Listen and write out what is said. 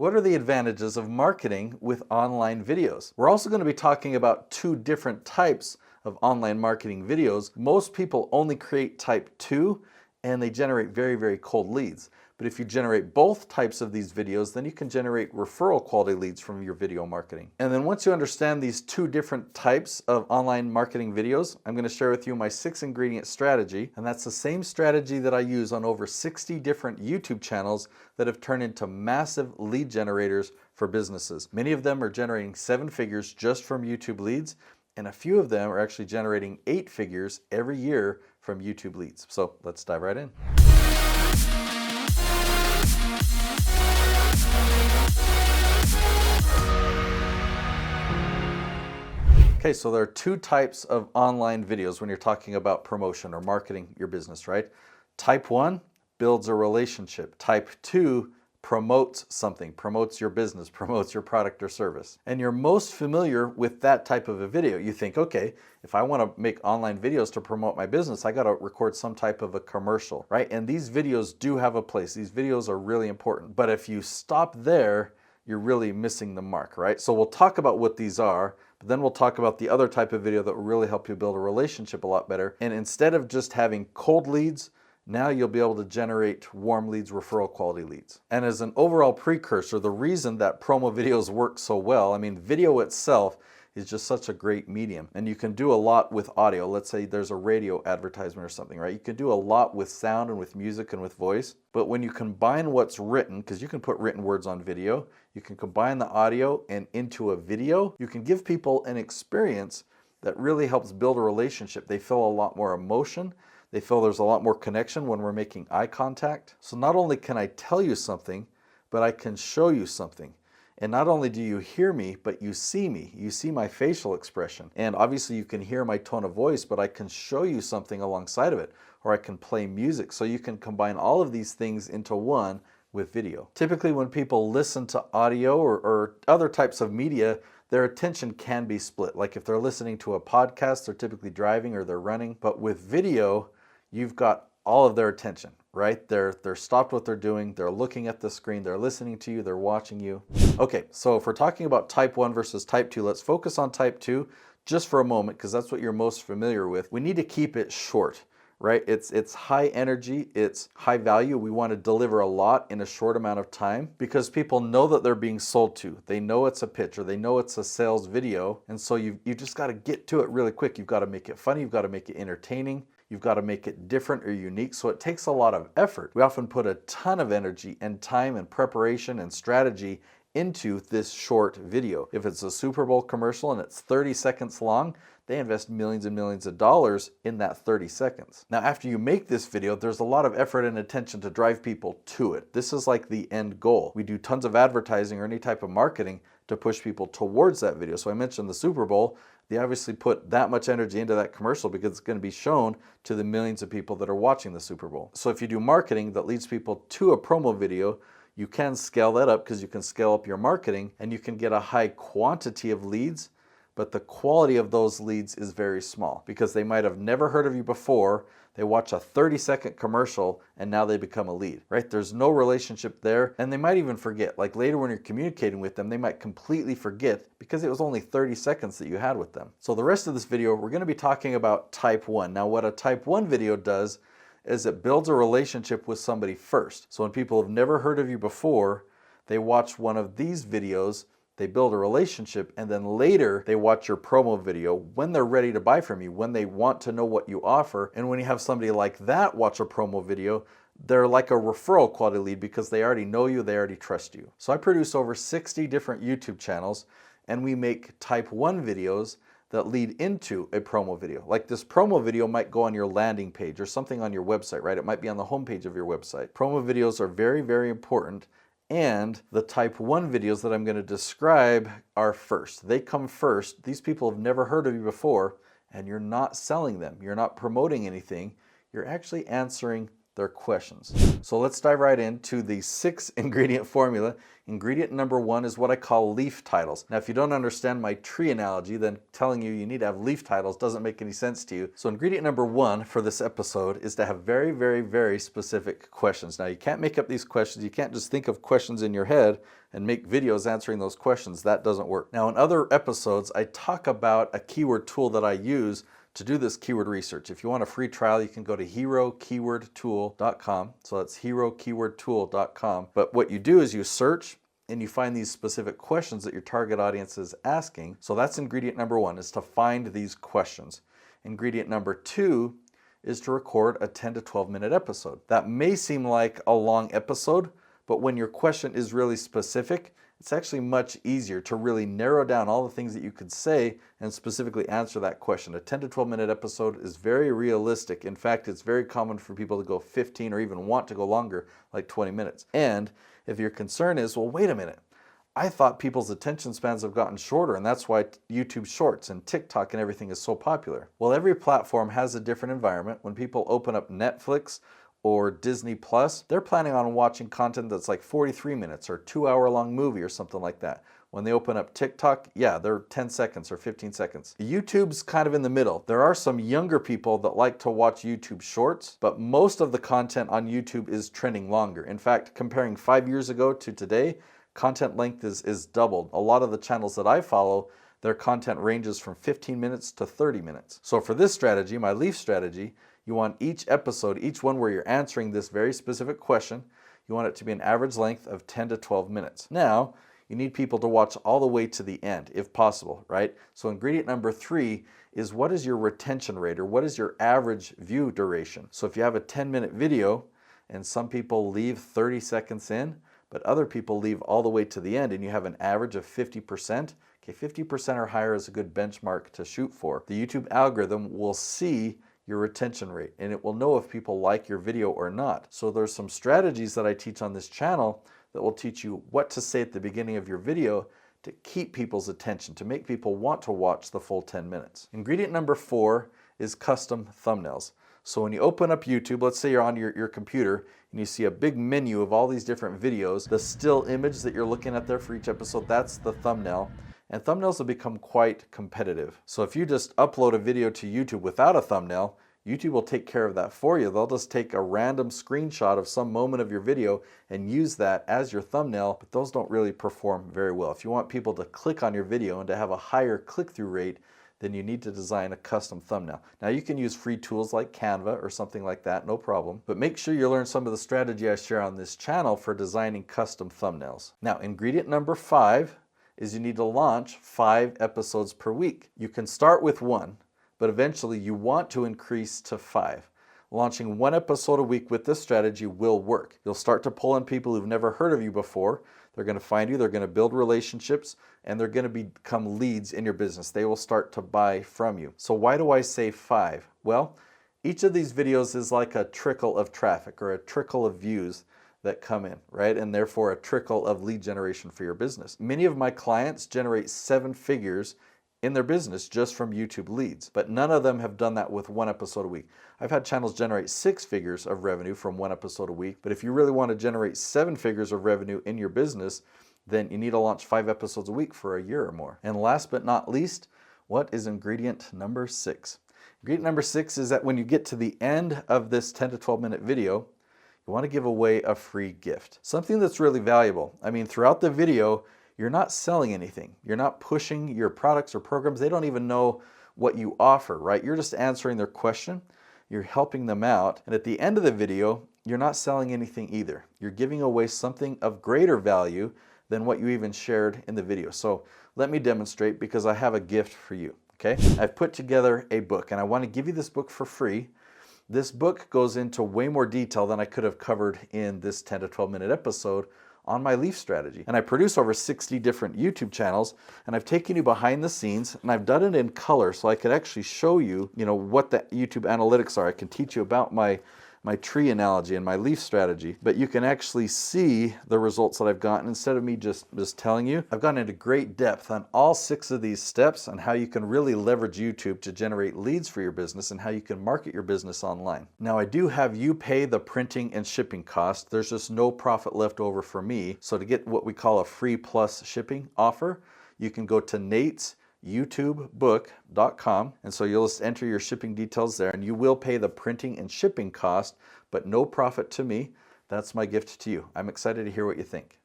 What are the advantages of marketing with online videos? We're also going to be talking about two different types of online marketing videos. Most people only create type 2 and they generate very, very cold leads. But if you generate both types of these videos, then you can generate referral quality leads from your video marketing. And then once you understand these two different types of online marketing videos, I'm going to share with you my 6-ingredient strategy. And that's the same strategy that I use on over 60 different YouTube channels that have turned into massive lead generators for businesses. Many of them are generating 7 figures just from YouTube leads, and a few of them are actually generating 8 figures every year from YouTube leads. So let's dive right in. Okay, so there are two types of online videos when you're talking about promotion or marketing your business, right? Type 1 builds a relationship. Type 2 promotes something, promotes your business, promotes your product or service. And you're most familiar with that type of a video. You think, okay, if I want to make online videos to promote my business, I got to record some type of a commercial, right? And these videos do have a place. These videos are really important. But if you stop there, you're really missing the mark, right? So we'll talk about what these are, but then we'll talk about the other type of video that will really help you build a relationship a lot better. And instead of just having cold leads, now you'll be able to generate warm leads, referral quality leads. And as an overall precursor, the reason that promo videos work so well, I mean, video itself is just such a great medium. And you can do a lot with audio. Let's say there's a radio advertisement or something, right? You can do a lot with sound and with music and with voice. But when you combine what's written, because you can put written words on video, you can combine the audio and into a video, you can give people an experience that really helps build a relationship. They feel a lot more emotion. They feel there's a lot more connection when we're making eye contact. So not only can I tell you something, but I can show you something. And not only do you hear me, but you see me. You see my facial expression. And obviously you can hear my tone of voice, but I can show you something alongside of it. Or I can play music. So you can combine all of these things into one with video. Typically when people listen to audio or other types of media, their attention can be split. Like if they're listening to a podcast, they're typically driving or they're running. But with video, you've got all of their attention, right? They're stopped what they're doing, they're looking at the screen, they're listening to you, they're watching you. Okay, so if we're talking about type 1 versus type 2, let's focus on type 2 just for a moment because that's what you're most familiar with. We need to keep it short, right? It's high energy, it's high value. We want to deliver a lot in a short amount of time because people know that they're being sold to. They know it's a pitch or they know it's a sales video. And so you just got to get to it really quick. You've got to make it funny, you've got to make it entertaining. You've got to make it different or unique, so it takes a lot of effort. We often put a ton of energy and time and preparation and strategy into this short video. If it's a Super Bowl commercial and it's 30 seconds long, they invest millions and millions of dollars in that 30 seconds. Now, after you make this video, there's a lot of effort and attention to drive people to it. This is like the end goal. We do tons of advertising or any type of marketing to push people towards that video. So I mentioned the Super Bowl. They obviously put that much energy into that commercial because it's going to be shown to the millions of people that are watching the Super Bowl. So if you do marketing that leads people to a promo video, you can scale that up because you can scale up your marketing and you can get a high quantity of leads, but the quality of those leads is very small because they might have never heard of you before. They watch a 30-second commercial and now they become a lead, right? There's no relationship there. And they might even forget, like later when you're communicating with them, they might completely forget because it was only 30 seconds that you had with them. So the rest of this video, we're going to be talking about type 1. Now what a type 1 video does is it builds a relationship with somebody first. So when people have never heard of you before, they watch one of these videos, they build a relationship, and then later they watch your promo video when they're ready to buy from you, when they want to know what you offer. And when you have somebody like that watch a promo video, they're like a referral quality lead because they already know you, they already trust you. So I produce over 60 different YouTube channels and we make type 1 videos that lead into a promo video. Like this promo video might go on your landing page or something on your website, right? It might be on the homepage of your website. Promo videos are very, very important. And the type 1 videos that I'm going to describe are first. They come first. These people have never heard of you before, and you're not selling them. You're not promoting anything. You're actually answering their questions. So let's dive right into the 6-ingredient formula. Ingredient number 1 is what I call leaf titles. Now, if you don't understand my tree analogy, then telling you need to have leaf titles doesn't make any sense to you. So ingredient number 1 for this episode is to have very, very, very specific questions. Now, you can't make up these questions. You can't just think of questions in your head. and make videos answering those questions. That doesn't work. Now, in other episodes, I talk about a keyword tool that I use to do this keyword research. If you want a free trial, you can go to herokeywordtool.com. So that's herokeywordtool.com. But what you do is you search and you find these specific questions that your target audience is asking. So that's ingredient number one, is to find these questions. Ingredient number two is to record a 10 to 12 minute episode. That may seem like a long episode, but when your question is really specific, it's actually much easier to really narrow down all the things that you could say and specifically answer that question. A 10 to 12 minute episode is very realistic. In fact, it's very common for people to go 15 or even want to go longer, like 20 minutes. And if your concern is, well, wait a minute, I thought people's attention spans have gotten shorter, and that's why YouTube Shorts and TikTok and everything is so popular. Well, every platform has a different environment. When people open up Netflix or Disney Plus, they're planning on watching content that's like 43 minutes or 2-hour-long movie or something like that. When they open up TikTok, yeah, they're 10 seconds or 15 seconds. YouTube's kind of in the middle. There are some younger people that like to watch YouTube Shorts, but most of the content on YouTube is trending longer. In fact, comparing 5 years ago to today, content length is doubled. A lot of the channels that I follow, their content ranges from 15 minutes to 30 minutes. So for this strategy, my leaf strategy, you want each episode, each one where you're answering this very specific question, you want it to be an average length of 10 to 12 minutes. Now, you need people to watch all the way to the end, if possible, right? So ingredient number three is, what is your retention rate, or what is your average view duration? So if you have a 10-minute video and some people leave 30 seconds in, but other people leave all the way to the end, and you have an average of 50%, okay, 50% or higher is a good benchmark to shoot for. The YouTube algorithm will see your retention rate, and it will know if people like your video or not. So there's some strategies that I teach on this channel that will teach you what to say at the beginning of your video to keep people's attention, to make people want to watch the full 10 minutes. Ingredient number four is custom thumbnails. So when you open up YouTube, let's say you're on your computer and you see a big menu of all these different videos, the still image that you're looking at there for each episode, that's the thumbnail. And thumbnails have become quite competitive. So if you just upload a video to YouTube without a thumbnail, YouTube will take care of that for you. They'll just take a random screenshot of some moment of your video and use that as your thumbnail, but those don't really perform very well. If you want people to click on your video and to have a higher click-through rate, then you need to design a custom thumbnail. Now you can use free tools like Canva or something like that, no problem, but make sure you learn some of the strategy I share on this channel for designing custom thumbnails. Now, ingredient number five is you need to launch 5 episodes per week. You can start with 1, but eventually you want to increase to 5. Launching 1 episode a week with this strategy will work. You'll start to pull in people who've never heard of you before. They're going to find you, they're going to build relationships, and they're going to become leads in your business. They will start to buy from you. So why do I say 5? Well, each of these videos is like a trickle of traffic or a trickle of views that come in, right? And therefore a trickle of lead generation for your business. Many of my clients generate 7 figures in their business just from YouTube leads, but none of them have done that with 1 episode a week. I've had channels generate 6 figures of revenue from 1 episode a week, but if you really want to generate 7 figures of revenue in your business, then you need to launch 5 episodes a week for a year or more. And last but not least, what is ingredient number 6? Ingredient number 6 is that when you get to the end of this 10 to 12 minute video, you want to give away a free gift. Something that's really valuable. I mean, throughout the video, you're not selling anything. You're not pushing your products or programs. They don't even know what you offer, right? You're just answering their question. You're helping them out. And at the end of the video, you're not selling anything either. You're giving away something of greater value than what you even shared in the video. So let me demonstrate, because I have a gift for you, okay? I've put together a book, and I want to give you this book for free. This book goes into way more detail than I could have covered in this 10 to 12 minute episode on my leaf strategy. And I produce over 60 different YouTube channels, and I've taken you behind the scenes, and I've done it in color so I could actually show you, what the YouTube analytics are. I can teach you about my tree analogy and my leaf strategy, but you can actually see the results that I've gotten instead of me just telling you. I've gone into great depth on all 6 of these steps on how you can really leverage YouTube to generate leads for your business and how you can market your business online. Now, I do have you pay the printing and shipping cost. There's just no profit left over for me. So to get what we call a free plus shipping offer, you can go to youtubebook.com, and so you'll just enter your shipping details there, and you will pay the printing and shipping cost, but no profit to me. That's my gift to you. I'm excited to hear what you think.